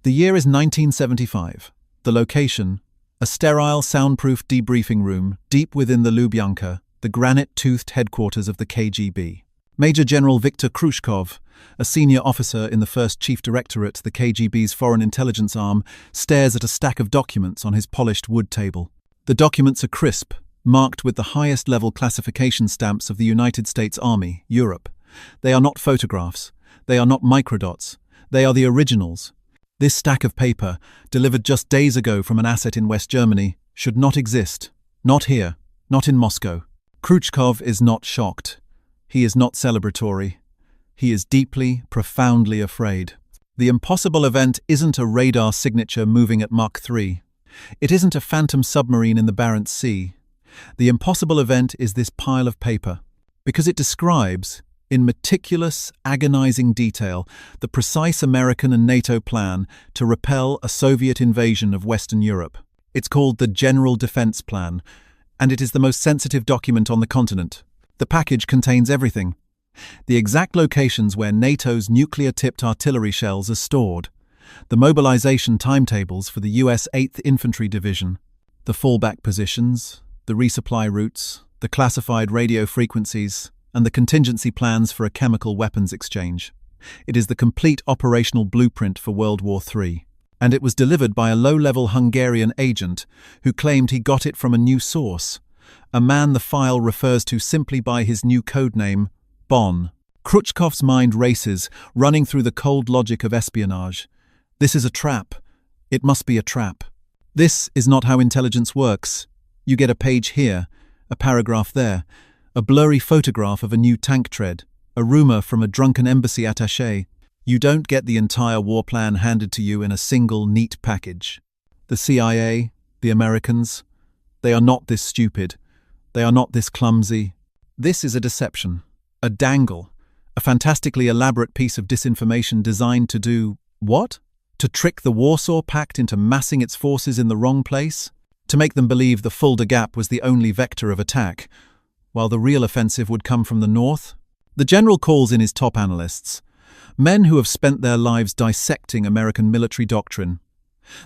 The year is 1975. The location, a sterile, soundproof debriefing room deep within the Lubyanka, the granite-toothed headquarters of the KGB. Major General Viktor Khrushchev, a senior officer in the first Chief Directorate, the KGB's foreign intelligence arm, stares at a stack of documents on his polished wood table. The documents are crisp, marked with the highest-level classification stamps of the United States Army, Europe. They are not photographs. They are not microdots. They are the originals. This stack of paper, delivered just days ago from an asset in West Germany, should not exist. Not here. Not in Moscow. Khrushchev is not shocked. He is not celebratory. He is deeply, profoundly afraid. The impossible event isn't a radar signature moving at Mach 3. It isn't a phantom submarine in the Barents Sea. The impossible event is this pile of paper, because it describes, in meticulous, agonizing detail, the precise American and NATO plan to repel a Soviet invasion of Western Europe. It's called the General Defense Plan, and it is the most sensitive document on the continent. The package contains everything. The exact locations where NATO's nuclear-tipped artillery shells are stored, the mobilization timetables for the US 8th Infantry Division, the fallback positions, the resupply routes, the classified radio frequencies, and the contingency plans for a chemical weapons exchange. It is the complete operational blueprint for World War III. And it was delivered by a low-level Hungarian agent who claimed he got it from a new source, a man the file refers to simply by his new codename, Bon. Khrushchev's mind races, running through the cold logic of espionage. This is a trap. It must be a trap. This is not how intelligence works. You get a page here, a paragraph there, a blurry photograph of a new tank tread, a rumor from a drunken embassy attaché. You don't get the entire war plan handed to you in a single, neat package. The CIA, the Americans, they are not this stupid. They are not this clumsy. This is a deception, a dangle, a fantastically elaborate piece of disinformation designed to do what? To trick the Warsaw Pact into massing its forces in the wrong place? To make them believe the Fulda Gap was the only vector of attack, while the real offensive would come from the north? The general calls in his top analysts, men who have spent their lives dissecting American military doctrine.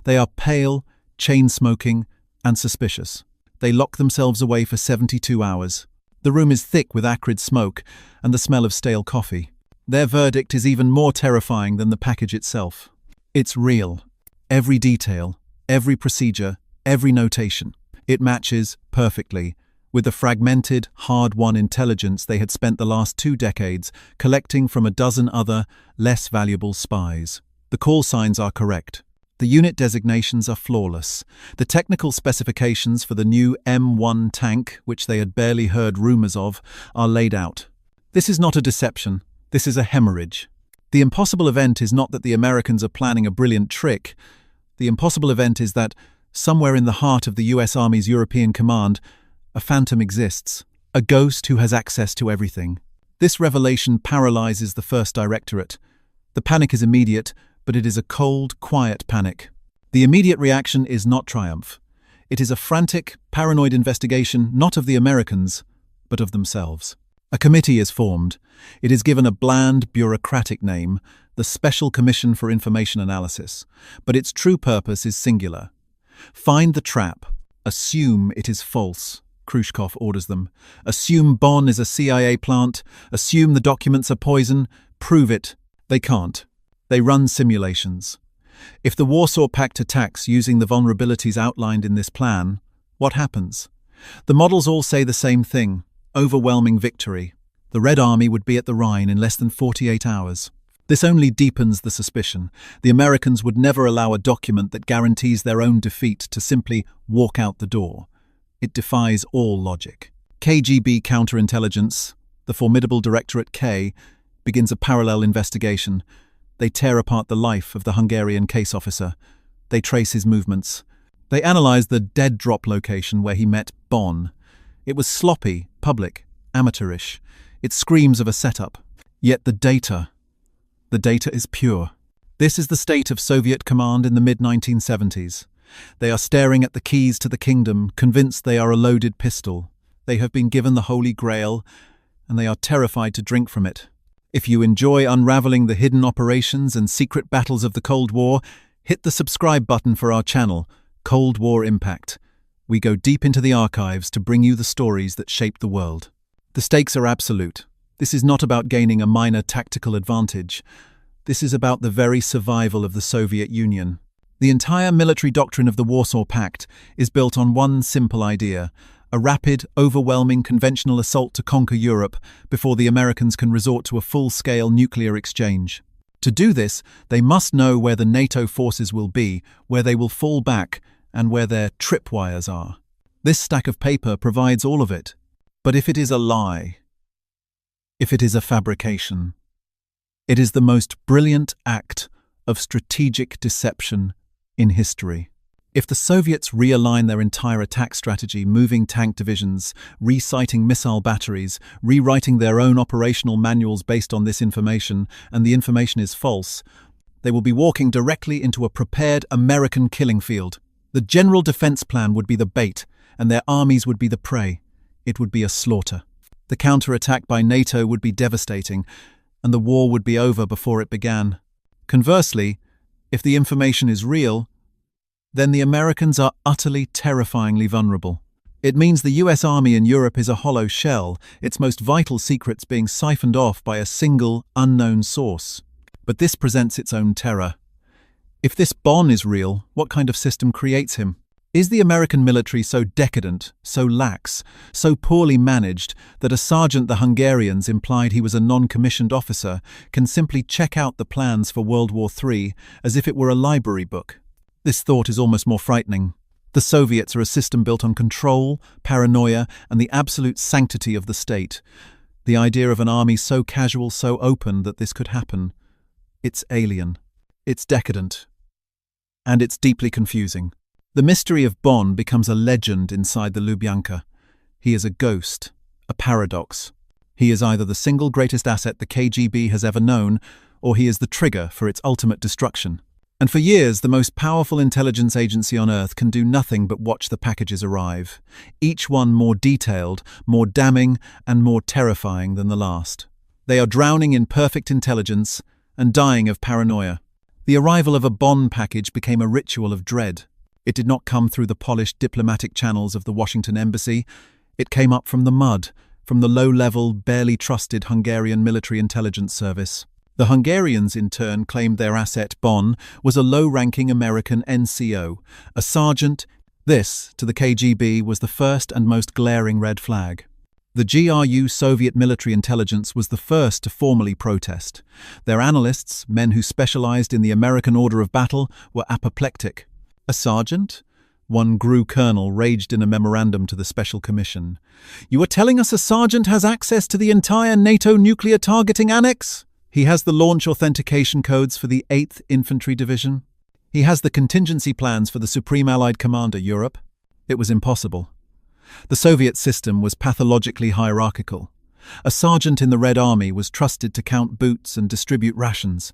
They are pale, chain-smoking, and suspicious. They lock themselves away for 72 hours. The room is thick with acrid smoke and the smell of stale coffee. Their verdict is even more terrifying than the package itself. It's real. Every detail, every procedure, every notation. It matches perfectly with the fragmented, hard-won intelligence they had spent the last 2 decades collecting from a dozen other, less valuable spies. The call signs are correct. The unit designations are flawless. The technical specifications for the new M1 tank, which they had barely heard rumors of, are laid out. This is not a deception. This is a hemorrhage. The impossible event is not that the Americans are planning a brilliant trick. The impossible event is that, somewhere in the heart of the US Army's European command, a phantom exists, a ghost who has access to everything. This revelation paralyzes the First Directorate. The panic is immediate, but it is a cold, quiet panic. The immediate reaction is not triumph. It is a frantic, paranoid investigation not of the Americans, but of themselves. A committee is formed. It is given a bland, bureaucratic name, the Special Commission for Information Analysis, but its true purpose is singular. Find the trap. Assume it is false. Khrushchev orders them. Assume Bonn is a CIA plant. Assume the documents are poison. Prove it. They can't. They run simulations. If the Warsaw Pact attacks using the vulnerabilities outlined in this plan, what happens? The models all say the same thing: overwhelming victory. The Red Army would be at the Rhine in less than 48 hours. This only deepens the suspicion. The Americans would never allow a document that guarantees their own defeat to simply walk out the door. It defies all logic. KGB counterintelligence, the formidable Directorate K, begins a parallel investigation. They tear apart the life of the Hungarian case officer. They trace his movements. They analyze the dead drop location where he met Bonn. It was sloppy, public, amateurish. It screams of a setup. Yet the data is pure. This is the state of Soviet command in the mid-1970s. They are staring at the keys to the kingdom, convinced they are a loaded pistol. They have been given the Holy Grail, and they are terrified to drink from it. If you enjoy unraveling the hidden operations and secret battles of the Cold War, Hit the subscribe button for our channel, Cold War Impact. We go deep into the archives to bring you the stories that shaped the world. The stakes are absolute. This is not about gaining a minor tactical advantage. This is about the very survival of the Soviet Union. The entire military doctrine of the Warsaw Pact is built on one simple idea: a rapid, overwhelming conventional assault to conquer Europe before the Americans can resort to a full-scale nuclear exchange. To do this, they must know where the NATO forces will be, where they will fall back, and where their tripwires are. This stack of paper provides all of it. But if it is a lie, if it is a fabrication, it is the most brilliant act of strategic deception in history. If the Soviets realign their entire attack strategy, moving tank divisions, resiting missile batteries, rewriting their own operational manuals based on this information, and the information is false, they will be walking directly into a prepared American killing field. The general defense plan would be the bait, and their armies would be the prey. It would be a slaughter. The counterattack by NATO would be devastating, and the war would be over before it began. Conversely, if the information is real, then the Americans are utterly terrifyingly vulnerable. It means the US Army in Europe is a hollow shell, its most vital secrets being siphoned off by a single, unknown source. But this presents its own terror. If this Bonn is real, what kind of system creates him? Is the American military so decadent, so lax, so poorly managed that a sergeant the Hungarians implied he was a non-commissioned officer can simply check out the plans for World War III as if it were a library book? This thought is almost more frightening. The Soviets are a system built on control, paranoia, and the absolute sanctity of the state. The idea of an army so casual, so open that this could happen. It's alien. It's decadent. And it's deeply confusing. The mystery of Bonn becomes a legend inside the Lubyanka. He is a ghost, a paradox. He is either the single greatest asset the KGB has ever known, or he is the trigger for its ultimate destruction. And for years, the most powerful intelligence agency on Earth can do nothing but watch the packages arrive, each one more detailed, more damning, and more terrifying than the last. They are drowning in perfect intelligence and dying of paranoia. The arrival of a Bonn package became a ritual of dread. It did not come through the polished diplomatic channels of the Washington embassy. It came up from the mud, from the low-level, barely trusted Hungarian military intelligence service. The Hungarians, in turn, claimed their asset, Bonn, was a low-ranking American NCO, a sergeant. This, to the KGB, was the first and most glaring red flag. The GRU Soviet military intelligence was the first to formally protest. Their analysts, men who specialized in the American order of battle, were apoplectic. A sergeant? One GRU colonel raged in a memorandum to the Special Commission. "You are telling us a sergeant has access to the entire NATO nuclear targeting annex? He has the launch authentication codes for the 8th Infantry Division. He has the contingency plans for the Supreme Allied Commander, Europe." It was impossible. The Soviet system was pathologically hierarchical. A sergeant in the Red Army was trusted to count boots and distribute rations.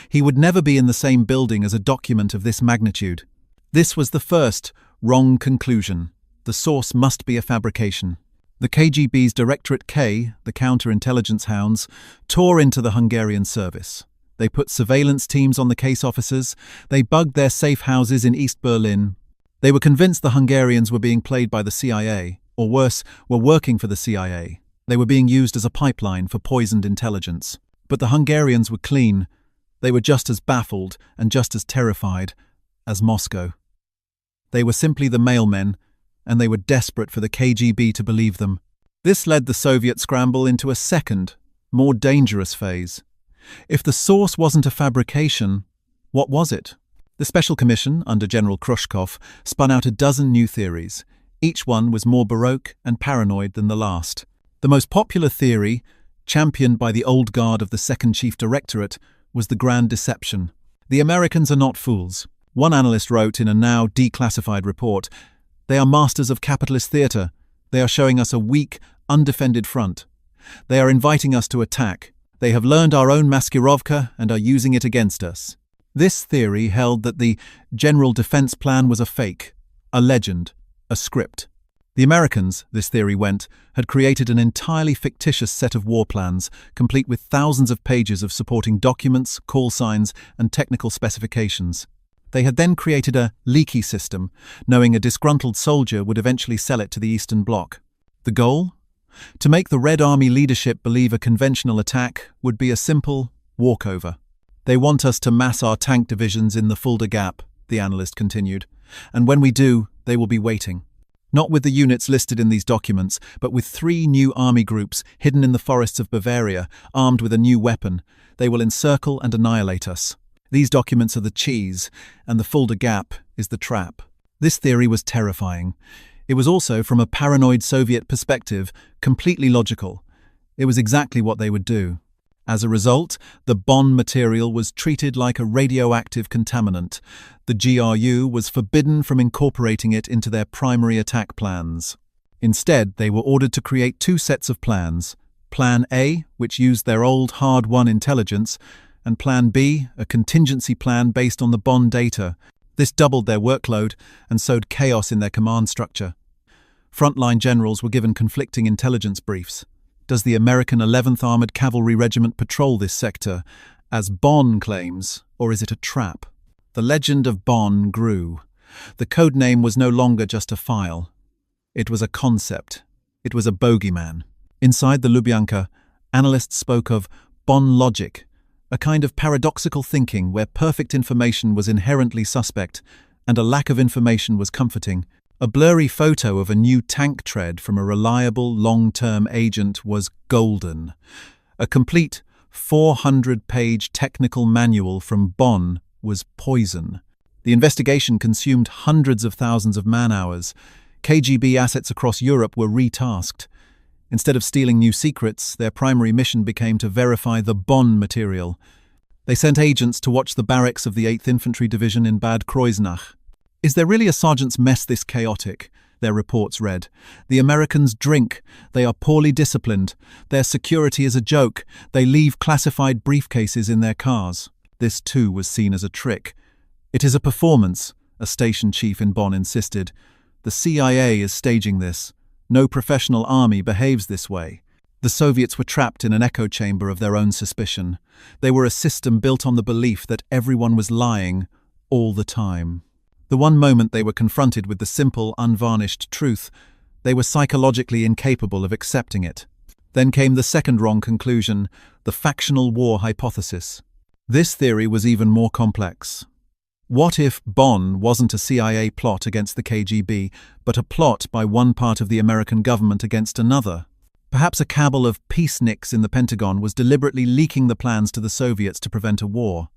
He would never be in the same building as a document of this magnitude. This was the first wrong conclusion. The source must be a fabrication. The KGB's Directorate K, the counterintelligence hounds, tore into the Hungarian service. They put surveillance teams on the case officers. They bugged their safe houses in East Berlin. They were convinced the Hungarians were being played by the CIA, or worse, were working for the CIA. They were being used as a pipeline for poisoned intelligence. But the Hungarians were clean. They were just as baffled and just as terrified as Moscow. They were simply the mailmen, and they were desperate for the KGB to believe them. This led the Soviet scramble into a second, more dangerous phase. If the source wasn't a fabrication, what was it? The Special Commission, under General Khrushchev, spun out a dozen new theories. Each one was more baroque and paranoid than the last. The most popular theory, championed by the old guard of the Second Chief Directorate, was the Grand Deception. The Americans are not fools. One analyst wrote in a now declassified report, "They are masters of capitalist theatre. They are showing us a weak, undefended front. They are inviting us to attack. They have learned our own maskirovka and are using it against us." This theory held that the General Defense Plan was a fake, a legend, a script. The Americans, this theory went, had created an entirely fictitious set of war plans, complete with thousands of pages of supporting documents, call signs, and technical specifications. They had then created a leaky system, knowing a disgruntled soldier would eventually sell it to the Eastern Bloc. The goal? To make the Red Army leadership believe a conventional attack would be a simple walkover. They want us to mass our tank divisions in the Fulda Gap, the analyst continued, and when we do, they will be waiting. Not with the units listed in these documents, but with 3 new army groups hidden in the forests of Bavaria, armed with a new weapon. They will encircle and annihilate us. These documents are the cheese, and the Fulda Gap is the trap. This theory was terrifying. It was also, from a paranoid Soviet perspective, completely logical. It was exactly what they would do. As a result, the Bonn material was treated like a radioactive contaminant. The GRU was forbidden from incorporating it into their primary attack plans. Instead, they were ordered to create 2 sets of plans. Plan A, which used their old hard-won intelligence, and Plan B, a contingency plan based on the Bonn data. This doubled their workload and sowed chaos in their command structure. Frontline generals were given conflicting intelligence briefs. Does the American 11th Armored Cavalry Regiment patrol this sector, as Bonn claims, or is it a trap? The legend of Bonn grew. The code name was no longer just a file. It was a concept. It was a bogeyman. Inside the Lubyanka, analysts spoke of Bonn logic, a kind of paradoxical thinking where perfect information was inherently suspect and a lack of information was comforting. A blurry photo of a new tank tread from a reliable long-term agent was golden. A complete 400-page technical manual from Bonn was poison. The investigation consumed hundreds of thousands of man-hours. KGB assets across Europe were retasked. Instead of stealing new secrets, their primary mission became to verify the Bonn material. They sent agents to watch the barracks of the 8th Infantry Division in Bad Kreuznach. Is there really a sergeant's mess this chaotic? Their reports read. The Americans drink. They are poorly disciplined. Their security is a joke. They leave classified briefcases in their cars. This too was seen as a trick. It is a performance, a station chief in Bonn insisted. The CIA is staging this. No professional army behaves this way. The Soviets were trapped in an echo chamber of their own suspicion. They were a system built on the belief that everyone was lying all the time. The one moment they were confronted with the simple, unvarnished truth, they were psychologically incapable of accepting it. Then came the second wrong conclusion, the factional war hypothesis. This theory was even more complex. What if Bonn wasn't a CIA plot against the KGB, but a plot by one part of the American government against another? Perhaps a cabal of peaceniks in the Pentagon was deliberately leaking the plans to the Soviets to prevent a war,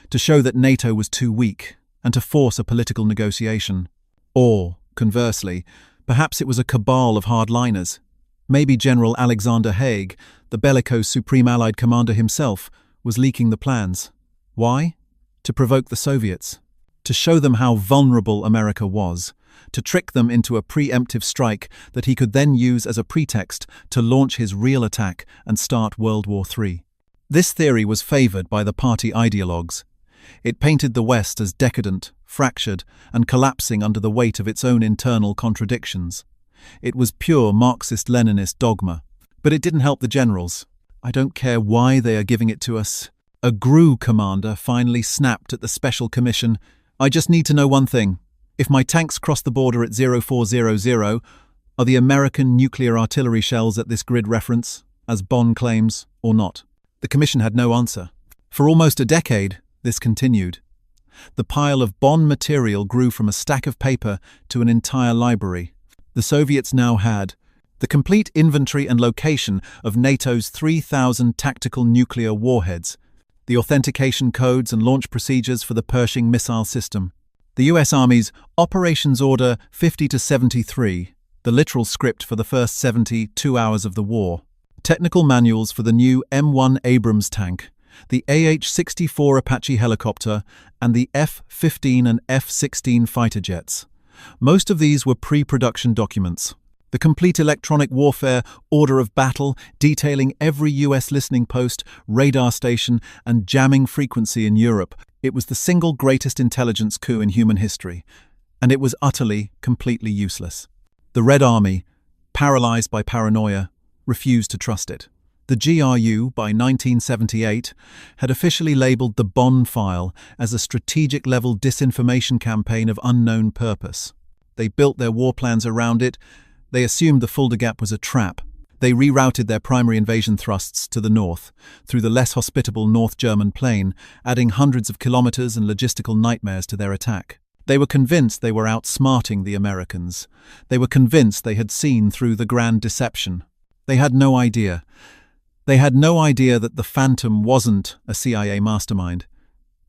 to show that NATO was too weak, and to force a political negotiation. Or, conversely, perhaps it was a cabal of hardliners. Maybe General Alexander Haig, the bellicose Supreme Allied Commander himself, was leaking the plans. Why? To provoke the Soviets. To show them how vulnerable America was, to trick them into a preemptive strike that he could then use as a pretext to launch his real attack and start World War III. This theory was favored by the party ideologues. It painted the West as decadent, fractured, and collapsing under the weight of its own internal contradictions. It was pure Marxist-Leninist dogma. But it didn't help the generals. I don't care why they are giving it to us. A GRU commander finally snapped at the Special Commission. I just need to know one thing. If my tanks cross the border at 0400, are the American nuclear artillery shells at this grid reference, as Bonn claims, or not? The Commission had no answer. For almost a decade, this continued. The pile of Bonn material grew from a stack of paper to an entire library. The Soviets now had the complete inventory and location of NATO's 3,000 tactical nuclear warheads, the authentication codes and launch procedures for the Pershing missile system, the US Army's Operations Order 50-73, the literal script for the first 72 hours of the war, technical manuals for the new M1 Abrams tank, the AH-64 Apache helicopter, and the F-15 and F-16 fighter jets. Most of these were pre-production documents. The complete electronic warfare order of battle detailing every US listening post, radar station, and jamming frequency in Europe. It was the single greatest intelligence coup in human history, and it was utterly, completely useless. The Red Army, paralyzed by paranoia, refused to trust it. The GRU, by 1978, had officially labelled the Bonn file as a strategic-level disinformation campaign of unknown purpose. They built their war plans around it. They assumed the Fulda Gap was a trap. They rerouted their primary invasion thrusts to the north, through the less hospitable North German plain, adding hundreds of kilometres and logistical nightmares to their attack. They were convinced they were outsmarting the Americans. They were convinced they had seen through the grand deception. They had no idea. They had no idea that the Phantom wasn't a CIA mastermind.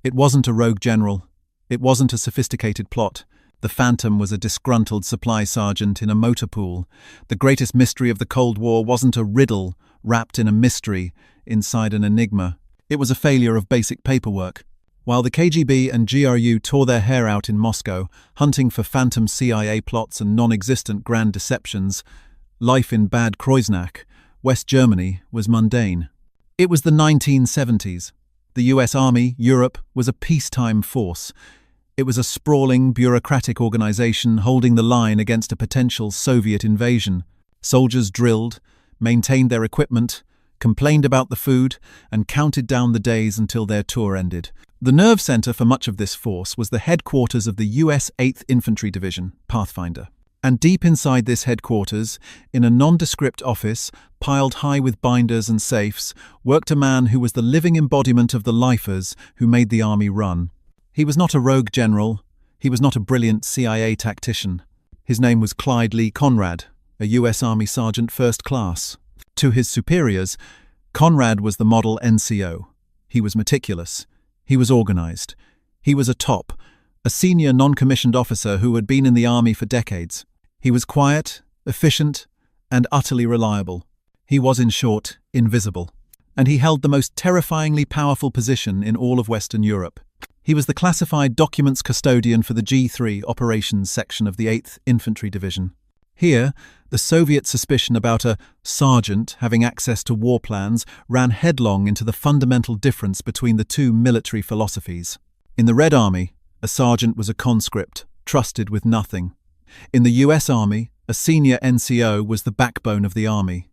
It wasn't a rogue general. It wasn't a sophisticated plot. The Phantom was a disgruntled supply sergeant in a motor pool. The greatest mystery of the Cold War wasn't a riddle wrapped in a mystery inside an enigma. It was a failure of basic paperwork. While the KGB and GRU tore their hair out in Moscow, hunting for phantom CIA plots and non-existent grand deceptions, life in Bad Kreuznach, West Germany, was mundane. It was the 1970s. The US Army, Europe, was a peacetime force. It was a sprawling, bureaucratic organization holding the line against a potential Soviet invasion. Soldiers drilled, maintained their equipment, complained about the food, and counted down the days until their tour ended. The nerve center for much of this force was the headquarters of the US 8th Infantry Division, Pathfinder. And deep inside this headquarters, in a nondescript office, piled high with binders and safes, worked a man who was the living embodiment of the lifers who made the army run. He was not a rogue general. He was not a brilliant CIA tactician. His name was Clyde Lee Conrad, a US Army Sergeant First Class. To his superiors, Conrad was the model NCO. He was meticulous. He was organized. He was a senior non-commissioned officer who had been in the army for decades. He was quiet, efficient, and utterly reliable. He was, in short, invisible. And he held the most terrifyingly powerful position in all of Western Europe. He was the classified documents custodian for the G3 operations section of the 8th Infantry Division. Here, the Soviet suspicion about a sergeant having access to war plans ran headlong into the fundamental difference between the two military philosophies. In the Red Army, a sergeant was a conscript, trusted with nothing. In the US Army, a senior NCO was the backbone of the army.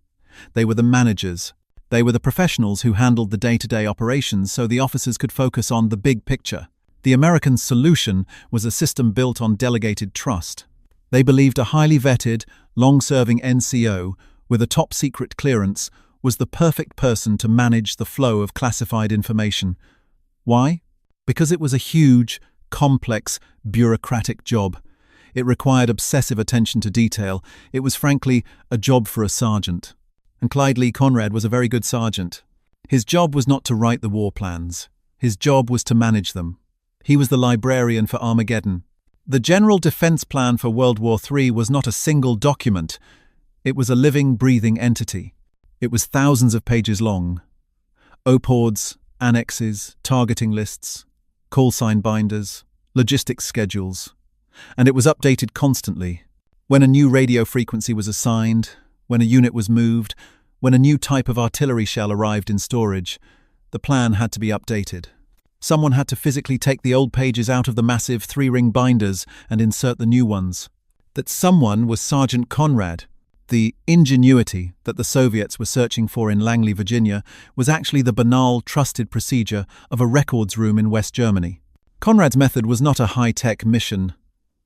They were the managers. They were the professionals who handled the day-to-day operations so the officers could focus on the big picture. The American solution was a system built on delegated trust. They believed a highly vetted, long-serving NCO with a top-secret clearance was the perfect person to manage the flow of classified information. Why? Because it was a huge, complex, bureaucratic job. It required obsessive attention to detail. It was frankly a job for a sergeant. And Clyde Lee Conrad was a very good sergeant. His job was not to write the war plans. His job was to manage them. He was the librarian for Armageddon. The General Defense Plan for World War III was not a single document. It was a living, breathing entity. It was thousands of pages long. OPORDs, annexes, targeting lists, call sign binders, logistics schedules. And it was updated constantly. When a new radio frequency was assigned, when a unit was moved, when a new type of artillery shell arrived in storage, the plan had to be updated. Someone had to physically take the old pages out of the massive 3-ring binders and insert the new ones. That someone was Sergeant Conrad. The ingenuity that the Soviets were searching for in Langley, Virginia, was actually the banal, trusted procedure of a records room in West Germany. Conrad's method was not a high-tech mission,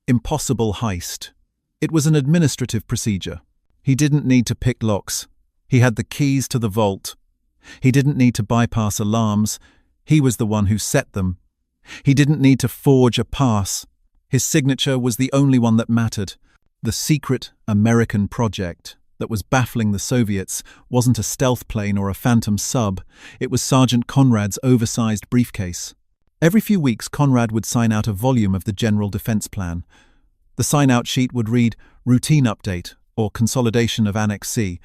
impossible heist. It was an administrative procedure. He didn't need to pick locks. He had the keys to the vault. He didn't need to bypass alarms. He was the one who set them. He didn't need to forge a pass. His signature was the only one that mattered. The secret American project that was baffling the Soviets wasn't a stealth plane or a phantom sub. It was Sergeant Conrad's oversized briefcase. Every few weeks, Conrad would sign out a volume of the General Defense Plan. The sign-out sheet would read, "Routine Update," or "Consolidation of Annex C."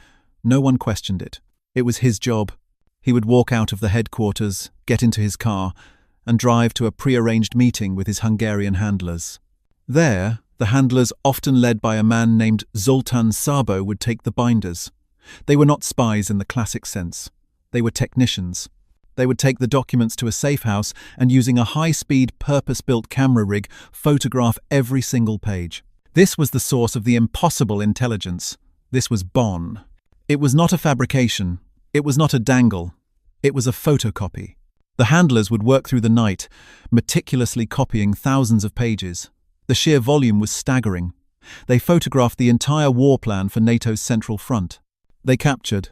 No one questioned it. It was his job. He would walk out of the headquarters, get into his car, and drive to a pre-arranged meeting with his Hungarian handlers. There, the handlers, often led by a man named Zoltán Szabo, would take the binders. They were not spies in the classic sense. They were technicians. They would take the documents to a safe house and, using a high-speed, purpose-built camera rig, photograph every single page. This was the source of the impossible intelligence. This was Bonn. It was not a fabrication. It was not a dangle. It was a photocopy. The handlers would work through the night, meticulously copying thousands of pages. The sheer volume was staggering. They photographed the entire war plan for NATO's Central Front. They captured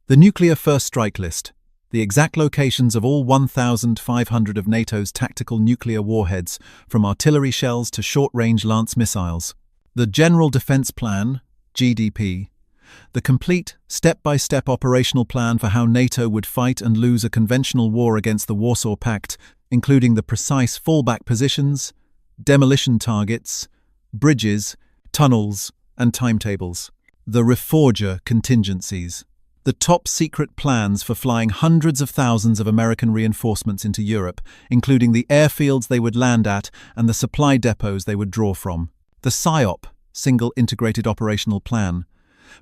the nuclear first strike list, the exact locations of all 1,500 of NATO's tactical nuclear warheads, from artillery shells to short-range Lance missiles. The General Defense Plan, GDP, the complete, step-by-step operational plan for how NATO would fight and lose a conventional war against the Warsaw Pact, including the precise fallback positions, demolition targets, bridges, tunnels, and timetables. The Reforger contingencies, the top-secret plans for flying hundreds of thousands of American reinforcements into Europe, including the airfields they would land at and the supply depots they would draw from. The SIOP, Single Integrated Operational Plan,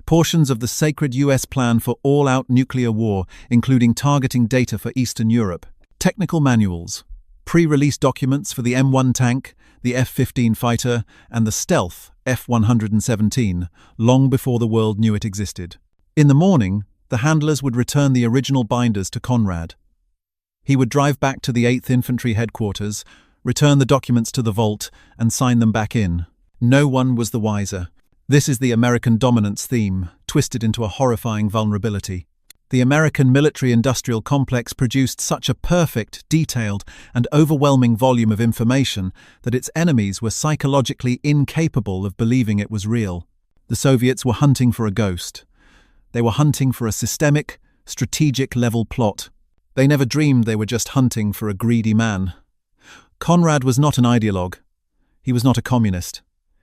portions of the sacred US plan for all-out nuclear war, including targeting data for Eastern Europe. Technical manuals, pre-release documents for the M1 tank, the F-15 fighter, and the stealth F-117, long before the world knew it existed. In the morning, the handlers would return the original binders to Conrad. He would drive back to the 8th Infantry headquarters, return the documents to the vault, and sign them back in. No one was the wiser. This is the American dominance theme, twisted into a horrifying vulnerability. The American military-industrial complex produced such a perfect, detailed, and overwhelming volume of information that its enemies were psychologically incapable of believing it was real. The Soviets were hunting for a ghost. They were hunting for a systemic, strategic-level plot. They never dreamed they were just hunting for a greedy man. Conrad was not an ideologue. He was not a communist.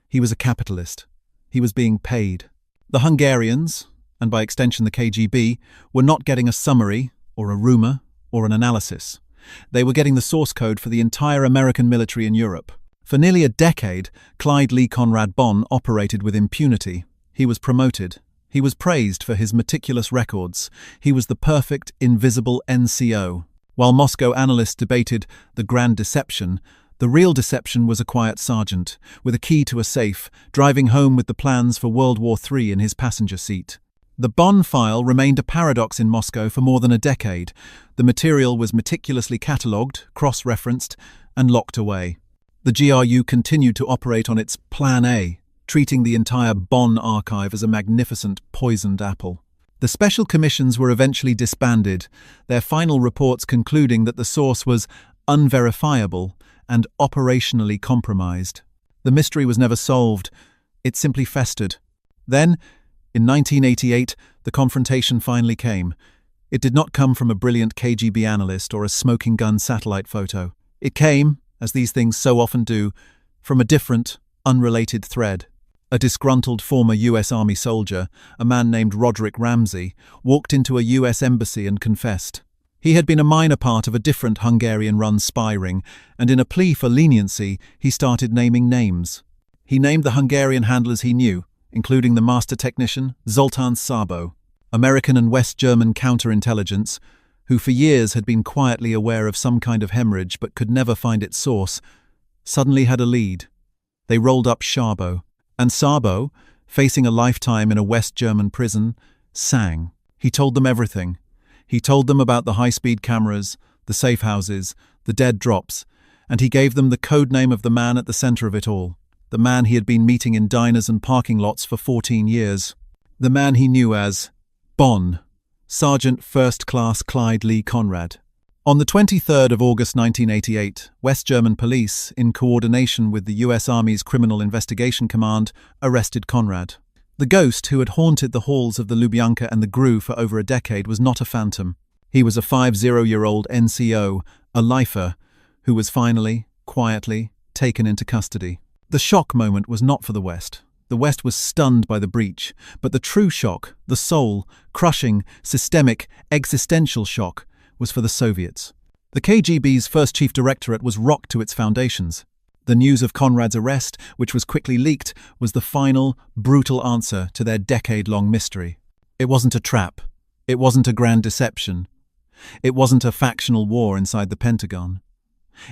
He was a capitalist. He was being paid. The Hungarians, and by extension the KGB, were not getting a summary, or a rumor, or an analysis. They were getting the source code for the entire American military in Europe. For nearly a decade, Clyde Lee Conrad Bonn operated with impunity. He was promoted. He was praised for his meticulous records. He was the perfect, invisible NCO. While Moscow analysts debated the grand deception, the real deception was a quiet sergeant, with a key to a safe, driving home with the plans for World War III in his passenger seat. The Bonn file remained a paradox in Moscow for more than a decade. The material was meticulously catalogued, cross-referenced, and locked away. The GRU continued to operate on its Plan A, treating the entire Bonn archive as a magnificent poisoned apple. The special commissions were eventually disbanded, their final reports concluding that the source was unverifiable and operationally compromised. The mystery was never solved. It simply festered. Then, in 1988, the confrontation finally came. It did not come from a brilliant KGB analyst or a smoking gun satellite photo. It came, as these things so often do, from a different, unrelated thread. A disgruntled former US Army soldier, a man named Roderick Ramsey, walked into a US embassy and confessed. He had been a minor part of a different Hungarian-run spy ring, and in a plea for leniency, he started naming names. He named the Hungarian handlers he knew, including the master technician, Zoltán Szabo, American and West German counterintelligence, who for years had been quietly aware of some kind of hemorrhage but could never find its source, suddenly had a lead. They rolled up Szabo, and Szabo, facing a lifetime in a West German prison, sang. He told them everything. He told them about the high-speed cameras, the safe houses, the dead drops, and he gave them the code name of the man at the center of it all, the man he had been meeting in diners and parking lots for 14 years, the man he knew as Bonn, Sergeant First Class Clyde Lee Conrad. On the 23rd of August 1988, West German police, in coordination with the US Army's Criminal Investigation Command, arrested Conrad. The ghost who had haunted the halls of the Lubyanka and the GRU for over a decade was not a phantom. He was a 50-year-old NCO, a lifer, who was finally, quietly, taken into custody. The shock moment was not for the West. The West was stunned by the breach, but the true shock, the soul, crushing, systemic, existential shock, was for the Soviets. The KGB's first chief directorate was rocked to its foundations. The news of Conrad's arrest, which was quickly leaked, was the final, brutal answer to their decade-long mystery. It wasn't a trap. It wasn't a grand deception. It wasn't a factional war inside the Pentagon.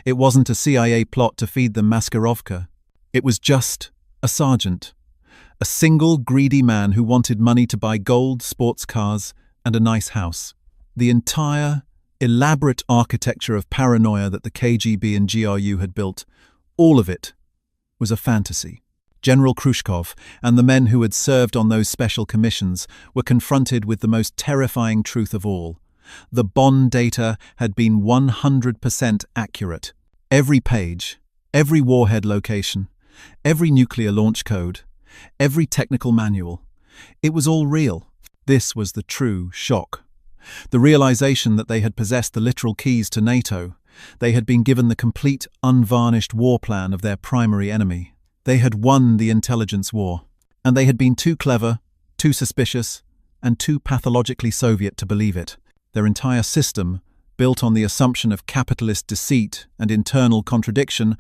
It wasn't a CIA plot to feed them Maskarovka. It was just a sergeant. A single, greedy man who wanted money to buy gold, sports cars, and a nice house. The entire, elaborate architecture of paranoia that the KGB and GRU had built, all of it, was a fantasy. General Khrushchev and the men who had served on those special commissions were confronted with the most terrifying truth of all. The Bonn data had been 100% accurate. Every page, every warhead location, every nuclear launch code, every technical manual. It was all real. This was the true shock. The realization that they had possessed the literal keys to NATO. They had been given the complete, unvarnished war plan of their primary enemy. They had won the intelligence war. And they had been too clever, too suspicious, and too pathologically Soviet to believe it. Their entire system, built on the assumption of capitalist deceit and internal contradiction,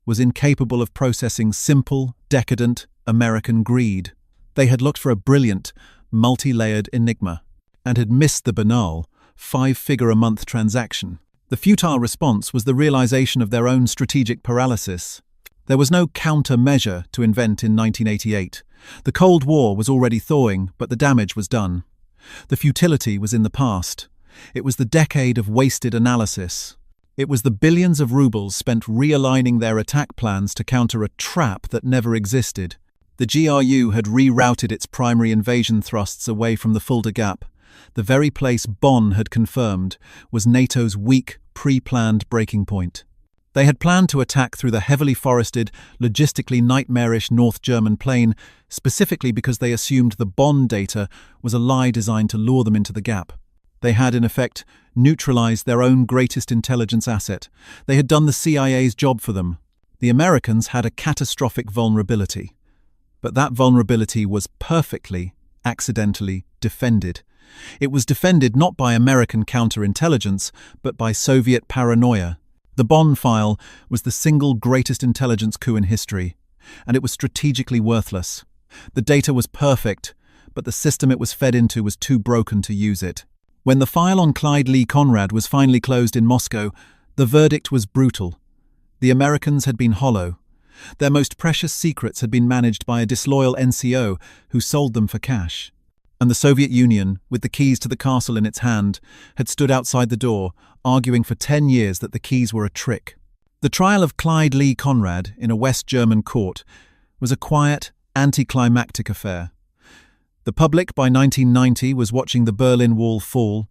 was incapable of processing simple, decadent American greed. They had looked for a brilliant, multi-layered enigma, and had missed the banal, 5-figure-a-month transaction. The futile response was the realization of their own strategic paralysis. There was no countermeasure to invent in 1988. The Cold War was already thawing, but the damage was done. The futility was in the past. It was the decade of wasted analysis. It was the billions of rubles spent realigning their attack plans to counter a trap that never existed. The GRU had rerouted its primary invasion thrusts away from the Fulda Gap. The very place Bonn had confirmed was NATO's weak, pre-planned breaking point. They had planned to attack through the heavily forested, logistically nightmarish North German plain, specifically because they assumed the Bonn data was a lie designed to lure them into the gap. They had, in effect, neutralized their own greatest intelligence asset. They had done the CIA's job for them. The Americans had a catastrophic vulnerability. But that vulnerability was perfectly, accidentally defended. It was defended not by American counterintelligence, but by Soviet paranoia. The Bonn file was the single greatest intelligence coup in history, and it was strategically worthless. The data was perfect, but the system it was fed into was too broken to use it. When the file on Clyde Lee Conrad was finally closed in Moscow, the verdict was brutal. The Americans had been hollow. Their most precious secrets had been managed by a disloyal NCO who sold them for cash. And the Soviet Union, with the keys to the castle in its hand, had stood outside the door, arguing for 10 years that the keys were a trick. The trial of Clyde Lee Conrad in a West German court was a quiet, anticlimactic affair. The public by 1990 was watching the Berlin Wall fall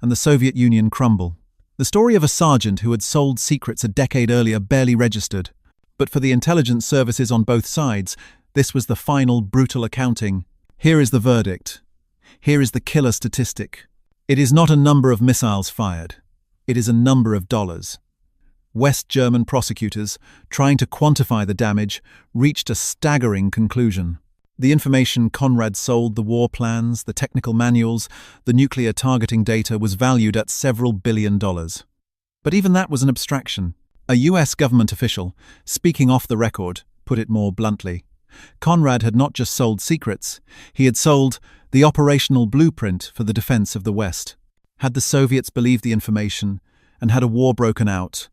and the Soviet Union crumble. The story of a sergeant who had sold secrets a decade earlier barely registered. But for the intelligence services on both sides, this was the final brutal accounting. Here is the verdict. Here is the killer statistic. It is not a number of missiles fired. It is a number of dollars. West German prosecutors, trying to quantify the damage, reached a staggering conclusion. The information Conrad sold, the war plans, the technical manuals, the nuclear targeting data was valued at several $billion. But even that was an abstraction. A US government official, speaking off the record, put it more bluntly. Conrad had not just sold secrets, he had sold the operational blueprint for the defense of the West. Had the Soviets believed the information, and had a war broken out,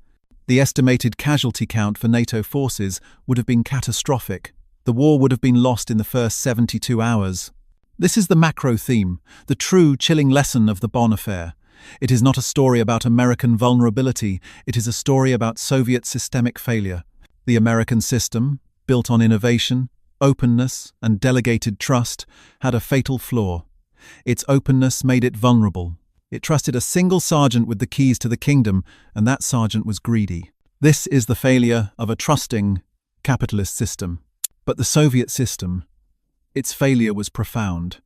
the estimated casualty count for NATO forces would have been catastrophic. The war would have been lost in the first 72 hours. This is the macro theme, the true chilling lesson of the Bonn affair. It is not a story about American vulnerability, it is a story about Soviet systemic failure. The American system, built on innovation, openness, and delegated trust, had a fatal flaw. Its openness made it vulnerable. It trusted a single sergeant with the keys to the kingdom, and that sergeant was greedy. This is the failure of a trusting, capitalist system. But the Soviet system, its failure was profound.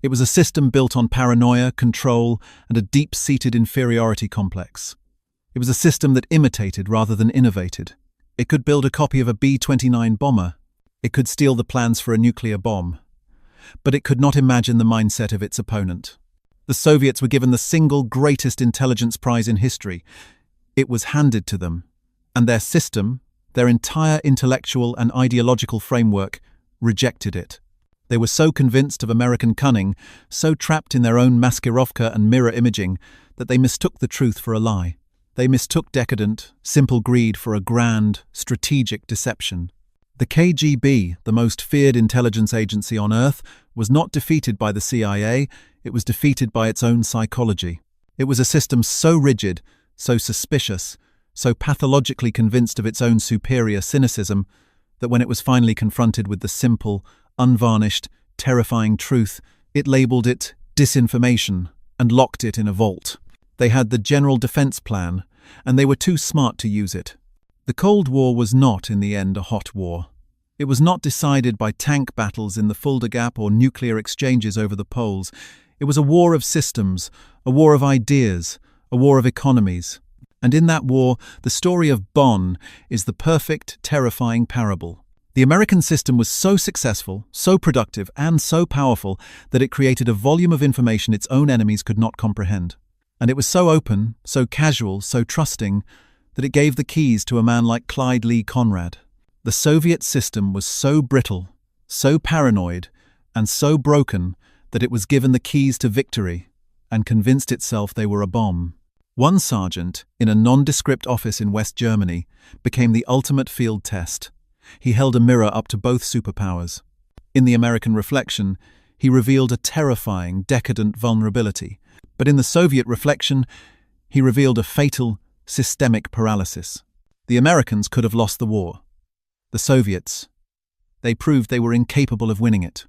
It was a system built on paranoia, control, and a deep-seated inferiority complex. It was a system that imitated rather than innovated. It could build a copy of a B-29 bomber. It could steal the plans for a nuclear bomb. But it could not imagine the mindset of its opponent. The Soviets were given the single greatest intelligence prize in history. It was handed to them. And their system, their entire intellectual and ideological framework, rejected it. They were so convinced of American cunning, so trapped in their own maskirovka and mirror imaging, that they mistook the truth for a lie. They mistook decadent, simple greed for a grand, strategic deception. The KGB, the most feared intelligence agency on Earth, was not defeated by the CIA, it was defeated by its own psychology. It was a system so rigid, so suspicious, so pathologically convinced of its own superior cynicism, that when it was finally confronted with the simple, unvarnished, terrifying truth, it labeled it disinformation and locked it in a vault. They had the General Defense Plan, and they were too smart to use it. The Cold War was not, in the end, a hot war. It was not decided by tank battles in the Fulda Gap or nuclear exchanges over the poles. It was a war of systems, a war of ideas, a war of economies. And in that war, the story of Bonn is the perfect, terrifying parable. The American system was so successful, so productive, and so powerful that it created a volume of information its own enemies could not comprehend. And it was so open, so casual, so trusting, that it gave the keys to a man like Clyde Lee Conrad. The Soviet system was so brittle, so paranoid, and so broken that it was given the keys to victory and convinced itself they were a bomb. One sergeant, in a nondescript office in West Germany, became the ultimate field test. He held a mirror up to both superpowers. In the American reflection, he revealed a terrifying, decadent vulnerability. But in the Soviet reflection, he revealed a fatal, systemic paralysis. The Americans could have lost the war. The Soviets, they proved they were incapable of winning it.